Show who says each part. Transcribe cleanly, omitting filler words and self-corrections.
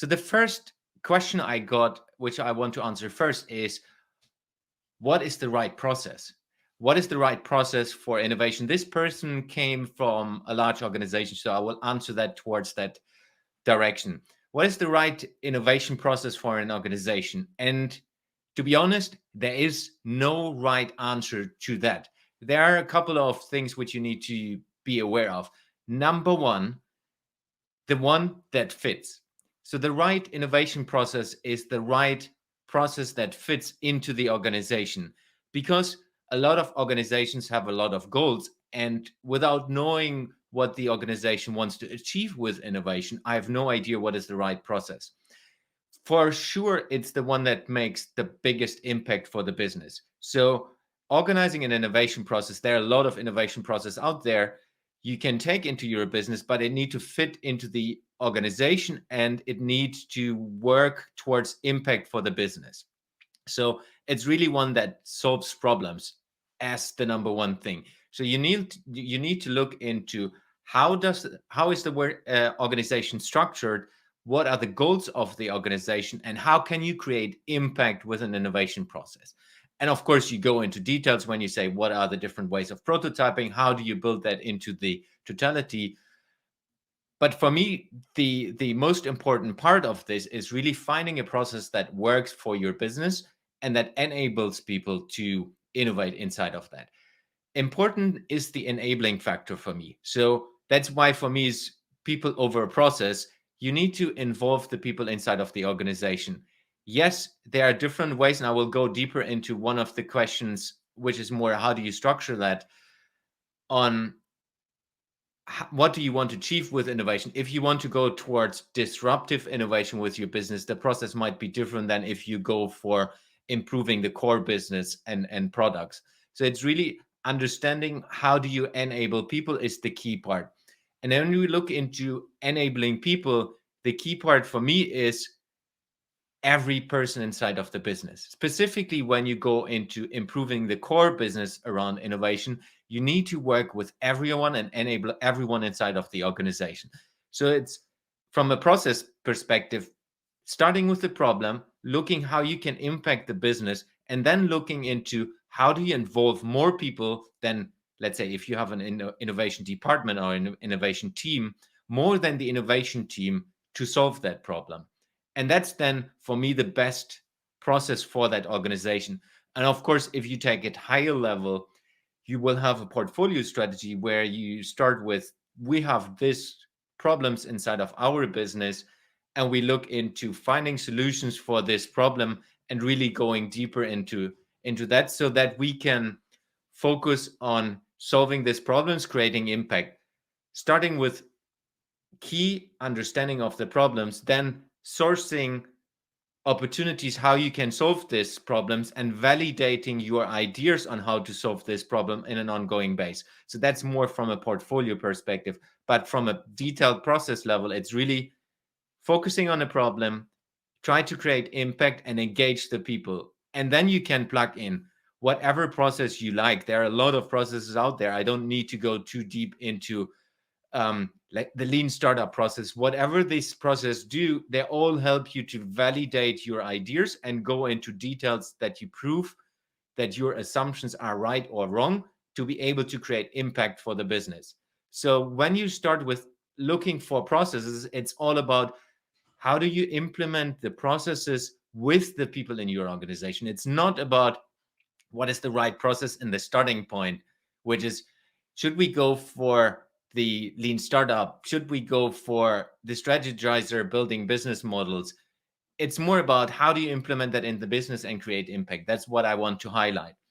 Speaker 1: So the first question I got, which I want to answer first, is what is the right process? What is the right process for innovation? This person came from a large organization, so I will answer that towards that direction. What is the right innovation process for an organization? And to be honest, there is no right answer to that. There are a couple of things which you need to be aware of. Number one, the one that fits. So the right innovation process is the right process that fits into the organization, because a lot of organizations have a lot of goals, and without knowing what the organization wants to achieve with innovation, I have no idea what is the right process. For sure, it's the one that makes the biggest impact for the business. So organizing an innovation process, there are a lot of innovation process out there you can take into your business, but it need to fit into the organization and it needs to work towards impact for the business. So it's really one that solves problems as the number one thing. So you need to look into how is the organization structured, what are the goals of the organization, and how can you create impact with an innovation process. And of course, you go into details when you say what are the different ways of prototyping, how do you build that into the totality. But for me, the most important part of this is really finding a process that works for your business and that enables people to innovate inside of that. Important is the enabling factor for me. So that's why for me is people over a process. You need to involve the people inside of the organization. Yes, there are different ways, and I will go deeper into one of the questions, which is more how do you structure that on what do you want to achieve with innovation. If you want to go towards disruptive innovation with your business, the process might be different than if you go for improving the core business and products. So it's really understanding how do you enable people is the key part. And then when we look into enabling people, the key part for me is every person inside of the business. Specifically, when you go into improving the core business around innovation, you need to work with everyone and enable everyone inside of the organization. So it's from a process perspective, starting with the problem, looking how you can impact the business, and then looking into how do you involve more people than, let's say, if you have an innovation department or an innovation team, more than the innovation team to solve that problem. And that's then for me the best process for that organization. And of course, if you take it higher level, you will have a portfolio strategy where you start with we have this problems inside of our business, and we look into finding solutions for this problem and really going deeper into that so that we can focus on solving these problems, creating impact, starting with key understanding of the problems, then sourcing opportunities how you can solve these problems and validating your ideas on how to solve this problem in an ongoing base. So that's more from a portfolio perspective, but from a detailed process level, it's really focusing on a problem, try to create impact and engage the people. And then you can plug in whatever process you like. There are a lot of processes out there. I don't need to go too deep into like the lean startup process. Whatever this process do, they all help you to validate your ideas and go into details that you prove that your assumptions are right or wrong to be able to create impact for the business. So when you start with looking for processes, it's all about how do you implement the processes with the people in your organization. It's not about what is the right process in the starting point, which is should we go for the lean startup? Should we go for the strategizer building business models? It's more about how do you implement that in the business and create impact. That's what I want to highlight.